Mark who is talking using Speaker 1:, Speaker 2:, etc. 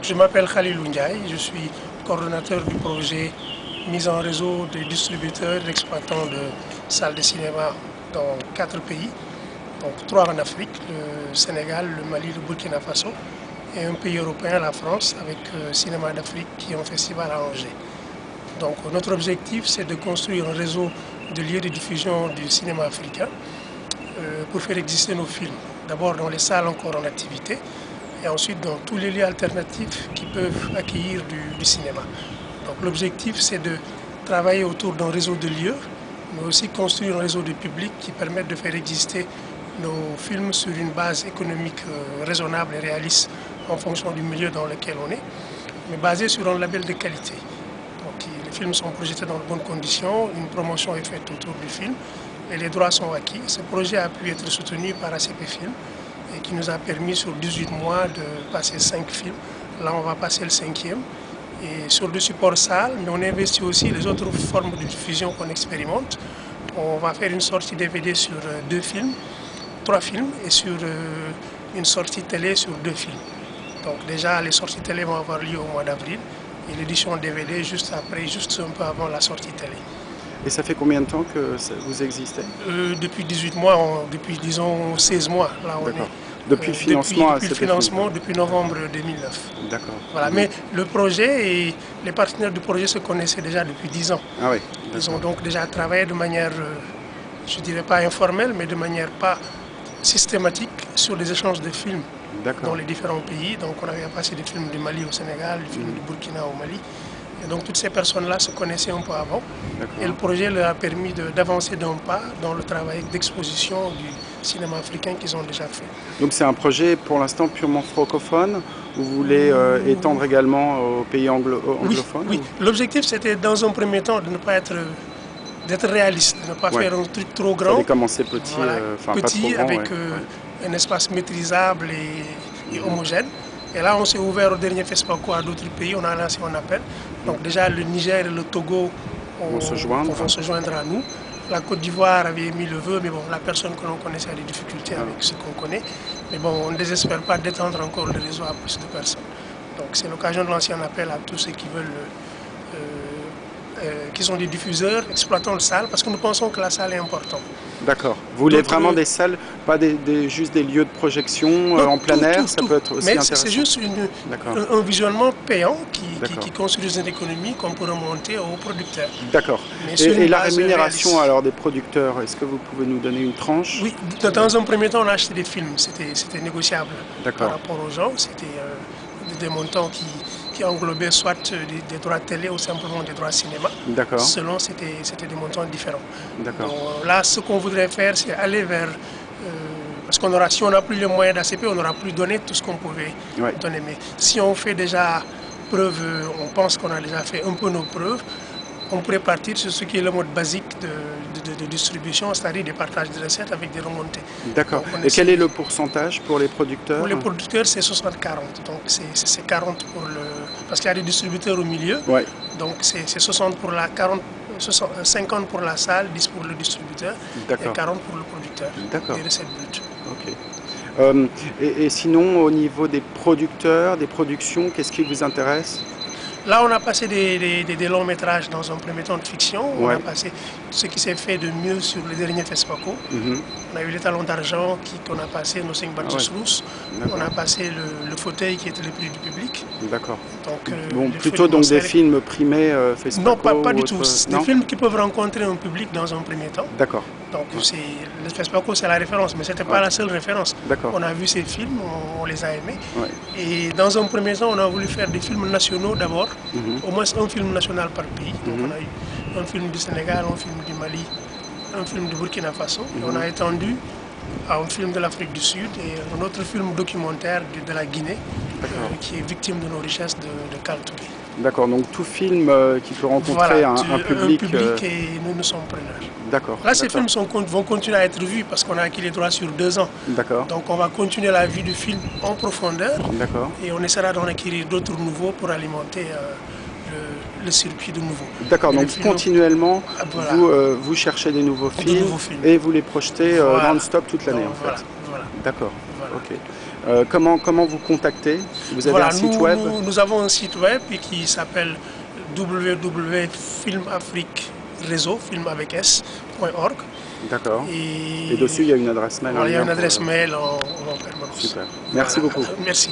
Speaker 1: Donc, je m'appelle Khalilou Ndiaye, je suis coordonnateur du projet mise en réseau des distributeurs et exploitants de salles de cinéma dans 4 pays, donc 3 en Afrique, le Sénégal, le Mali, le Burkina Faso, et un pays européen, la France, avec Cinéma d'Afrique qui est un festival à Angers. Donc notre objectif, c'est de construire un réseau de lieux de diffusion du cinéma africain pour faire exister nos films. D'abord dans les salles encore en activité, et ensuite dans tous les lieux alternatifs qui peuvent accueillir du cinéma. Donc l'objectif, c'est de travailler autour d'un réseau de lieux, mais aussi construire un réseau de public qui permette de faire exister nos films sur une base économique raisonnable et réaliste en fonction du milieu dans lequel on est, mais basé sur un label de qualité. Donc les films sont projetés dans de bonnes conditions, une promotion est faite autour du film et les droits sont acquis. Ce projet a pu être soutenu par ACP Film et qui nous a permis sur 18 mois de passer 5 films. Là, on va passer le 5e. Et sur le support salle, mais on investit aussi les autres formes de diffusion qu'on expérimente. On va faire une sortie DVD sur 2 films, 3 films et sur une sortie télé sur 2 films. Donc déjà, les sorties télé vont avoir lieu au mois d'avril et l'édition DVD juste après, juste un peu avant la sortie télé.
Speaker 2: Et ça fait combien de temps que vous existez?
Speaker 1: Depuis 18 mois, depuis disons 16 mois, là on est.
Speaker 2: Depuis le financement
Speaker 1: depuis le financement, depuis novembre 2009.
Speaker 2: D'accord.
Speaker 1: Voilà, mais le projet et les partenaires du projet se connaissaient déjà depuis 10 ans.
Speaker 2: Ah oui.
Speaker 1: Ils ont donc déjà travaillé de manière, je ne dirais pas informelle, mais de manière pas systématique sur les échanges de films dans les différents pays. Donc on avait passé des films du Mali au Sénégal, des films du Burkina au Mali. Et donc toutes ces personnes-là se connaissaient un peu avant. Et le projet leur a permis d'avancer d'un pas dans le travail d'exposition du cinéma africain qu'ils ont déjà fait.
Speaker 2: Donc c'est un projet pour l'instant purement francophone. Vous voulez étendre également aux pays anglophones?
Speaker 1: Oui, l'objectif c'était dans un premier temps de ne pas être d'être réaliste, de ne pas faire un truc trop grand.
Speaker 2: Vous commencer petit,
Speaker 1: voilà,
Speaker 2: enfin
Speaker 1: petit
Speaker 2: pas trop grand,
Speaker 1: avec un espace maîtrisable et homogène. Et là, on s'est ouvert au dernier FESPACO à d'autres pays, on a lancé un appel. Donc déjà, le Niger et le Togo vont se joindre à nous. La Côte d'Ivoire avait émis le vœu, mais bon, la personne que l'on connaissait a des difficultés avec ce qu'on connaît. Mais bon, on ne désespère pas d'étendre encore le réseau à plus de personnes. Donc c'est l'occasion de lancer un appel à tous ceux qui veulent, qui sont des diffuseurs, exploitants de salles, parce que nous pensons que la salle est importante.
Speaker 2: D'accord. Vous voulez vraiment des salles, pas juste des lieux de projection en plein air, ça peut être aussi intéressant.
Speaker 1: C'est juste un visionnement payant qui construit une économie qu'on peut remonter aux producteurs.
Speaker 2: D'accord. Et la rémunération alors des producteurs, est-ce que vous pouvez nous donner une tranche?
Speaker 1: Oui, dans un premier temps on a acheté des films, c'était négociable par rapport aux gens, c'était des montants qui englobaient soit des droits télé ou simplement des droits cinéma. Selon, c'était des montants différents. Donc, là, ce qu'on voudrait faire, c'est aller vers... parce qu'on aura, si on n'a plus les moyens d'ACP, on n'aura plus donné tout ce qu'on pouvait donner. Mais si on fait déjà preuve, on pense qu'on a déjà fait un peu nos preuves, on pourrait partir sur ce qui est le mode basique de distribution, c'est-à-dire des partages de recettes avec des remontées.
Speaker 2: D'accord. Et quel est le pourcentage pour les producteurs?
Speaker 1: Pour les producteurs, c'est 60-40. Donc c'est 40 pour le... Parce qu'il y a des distributeurs au milieu. Donc c'est 60 pour la 40, 50 pour la salle, 10 pour le distributeur et 40 pour le producteur. Des recettes brutes.
Speaker 2: Ok. Et sinon, au niveau des producteurs, des productions, qu'est-ce qui vous intéresse?
Speaker 1: Là, on a passé des longs métrages dans un premier temps de fiction. On a passé ce qui s'est fait de mieux sur le dernier FESPACO. On a eu les talons d'argent qu'on a passé, nos 5 Rousse. On a passé le fauteuil qui était le prix du public.
Speaker 2: D'accord. Bon, plutôt donc des films primés FESPACO?
Speaker 1: Non, pas du tout. Des films qui peuvent rencontrer un public dans un premier temps.
Speaker 2: D'accord.
Speaker 1: Donc le FESPACO, c'est la référence, mais ce n'était pas la seule référence. On a vu ces films, on les a aimés. Et dans un premier temps, on a voulu faire des films nationaux d'abord. Au moins un film national par pays. Donc on a eu un film du Sénégal, un film du Mali, un film du Burkina Faso. Et on a étendu à un film de l'Afrique du Sud et un autre film documentaire de la Guinée qui est victime de nos richesses de Kaltoubé.
Speaker 2: D'accord, donc tout film qui peut rencontrer un public...
Speaker 1: et nous sommes preneurs.
Speaker 2: D'accord.
Speaker 1: Là, ces films vont continuer à être vus parce qu'on a acquis les droits sur 2 ans. Donc on va continuer la vue du film en profondeur. Et on essaiera d'en acquérir d'autres nouveaux pour alimenter le circuit de nouveaux.
Speaker 2: D'accord, donc continuellement, vous cherchez des nouveaux films et vous les projetez non-stop toute l'année en fait. D'accord, ok. Comment vous contactez? Vous avez un site web?
Speaker 1: Nous avons un site web qui s'appelle www.filmafriquereseau, film avec s.org.
Speaker 2: D'accord. Et dessus, il y a une adresse mail.
Speaker 1: Voilà, il y a une adresse mail en permanence.
Speaker 2: Super. Merci beaucoup.
Speaker 1: Merci.